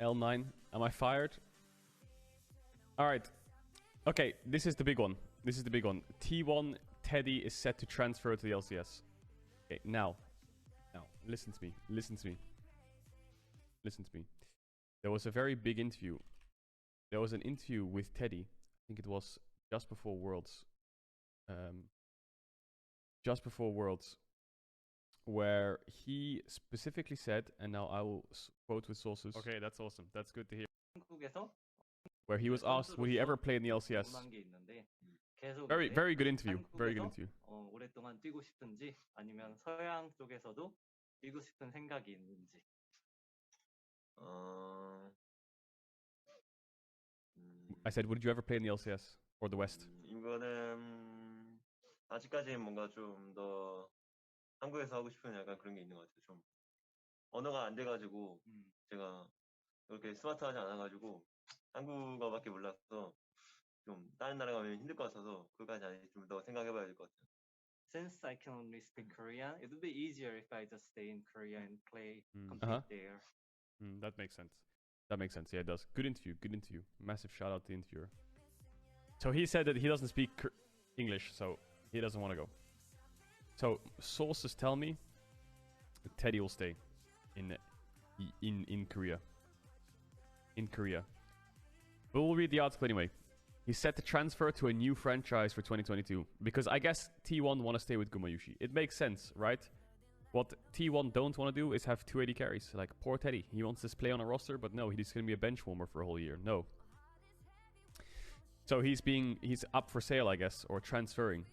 L9. Am I fired? Alright. Okay, this is the big one. This is the big one. T1 Teddy is set to transfer to the LCS. Okay, now. Now, listen to me. Listen to me. Listen to me. There was a very big interview. There was an interview with Teddy. I think it was just before Worlds. Just before Worlds. Where he specifically said, and now I will quote with sources. Okay, that's awesome. That's good to hear. Where he was asked, would he ever play in the LCS? Very, very good interview. Very good interview. 오랫동안 뛰고 싶은지 아니면 서양 쪽에서도 뛰고 싶은 생각이 있는지. I said, would you ever play in the LCS or the West? 이거는 아직까지는 뭔가 좀 더 한국에서 하고 싶은 약간 그런 게 있는 것 같아요. 좀 언어가 안 돼가지고 제가 그렇게 스마트하지 않아가지고 한국어밖에 몰라서 좀 다른 나라 가면 힘들 것 같아서 그까지 아직 좀 더 생각해봐야 될 것 같아요. Since I can only speak Korean, it would be easier if I just stay in Korea and compete there. That makes sense. That makes sense. Yeah, it does. Good interview. Good interview. Massive shout out to the interviewer. So he said that he doesn't speak English, so he doesn't want to go. So sources tell me that Teddy will stay in Korea. In Korea. But we'll read the article anyway. He's set to transfer to a new franchise for 2022. Because I guess T1 want to stay with Gumayushi. It makes sense, right? What T1 don't want to do is have 280 carries. Like, poor Teddy. He wants to play on a roster, but no, he's going to be a bench warmer for a whole year. No. So he's up for sale, I guess, or transferring.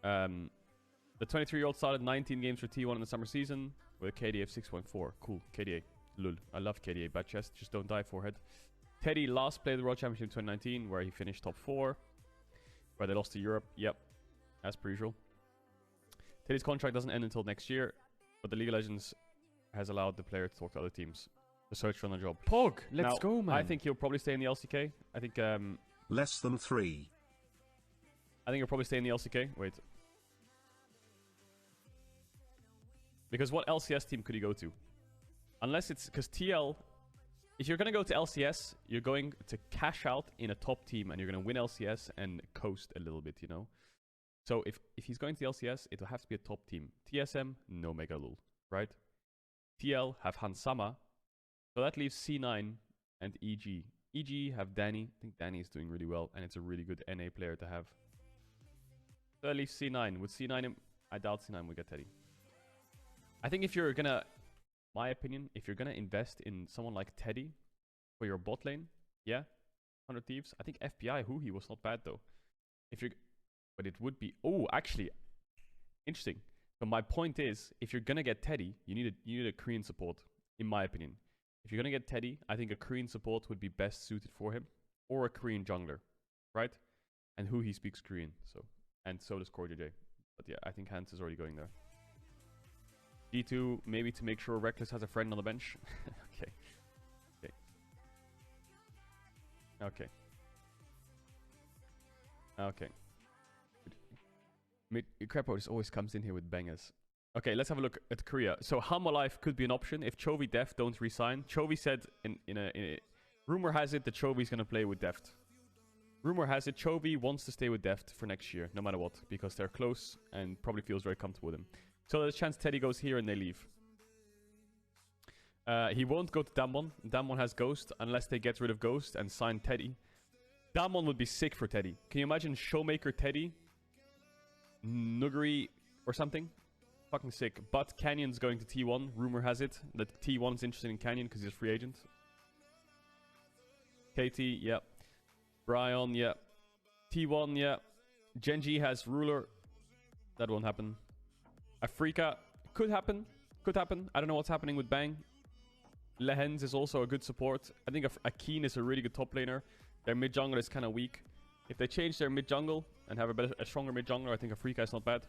The 23-year-old started 19 games for T1 in the summer season with a KDA of 6.4. Cool. KDA. Lul. I love KDA. Bad chest. Just don't die, forehead. Teddy last played the World Championship in 2019, where he finished top 4. Where they lost to Europe. Yep. As per usual. Teddy's contract doesn't end until next year, but the League of Legends has allowed the player to talk to other teams to search for another job. Pog, let's go, man. I think he'll probably stay in the LCK. I think less than 3. I think he'll probably stay in the LCK. Wait. Because what LCS team could he go to? Unless it's because TL, if you're going to go to LCS, you're going to cash out in a top team and you're going to win LCS and coast a little bit, you know? So if he's going to the LCS, it will have to be a top team. TSM, no Mega Lul, right? TL have Hansama. So that leaves C9 and EG. EG have Danny. I think Danny is doing really well and it's a really good NA player to have. So that leaves C9. With C9, I doubt C9 will get Teddy. I think if you're going to, my opinion, if you're going to invest in someone like Teddy for your bot lane, yeah, 100 Thieves. I think FPI, he was not bad though. But it would be, actually, interesting. So my point is, if you're going to get Teddy, you need a Korean support, in my opinion. If you're going to get Teddy, I think a Korean support would be best suited for him. Or a Korean jungler, right? And he speaks Korean, and so does CoreJJ. But yeah, I think Hans is already going there. G2, maybe to make sure Reckless has a friend on the bench. Okay. Crepo just always comes in here with bangers. Okay, let's have a look at Korea. So Hamalife could be an option if Chovy Deft don't resign. Chovy said in a rumor has it that Chovy's gonna play with Deft. Rumor has it Chovy wants to stay with Deft for next year, no matter what, because they're close and probably feels very comfortable with him. So there's a chance Teddy goes here and they leave. He won't go to Damwon. Damwon has Ghost unless they get rid of Ghost and sign Teddy. Damwon would be sick for Teddy. Can you imagine Showmaker Teddy? Nuggery or something? Fucking sick. But Canyon's going to T1. Rumor has it that T1's interested in Canyon because he's a free agent. KT, yeah. Brian, yeah. T1, yeah. Genji has Ruler. That won't happen. Afrika could happen. Could happen. I don't know what's happening with Bang. Lehens is also a good support. I think Akeen is a really good top laner. Their mid jungle is kind of weak. If they change their mid jungle and have a stronger mid jungler, I think Afrika is not bad.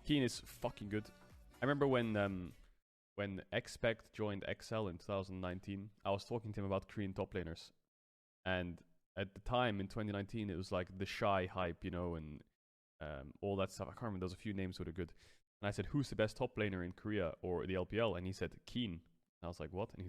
Keen is fucking good. I remember when Expect joined XL in 2019, I was talking to him about Korean top laners. And at the time in 2019, it was like the Shy hype, you know, and all that stuff. I can't remember. There was a few names that were good. And I said, who's the best top laner in Korea or the LPL? And he said, Keen. And I was like, what? And he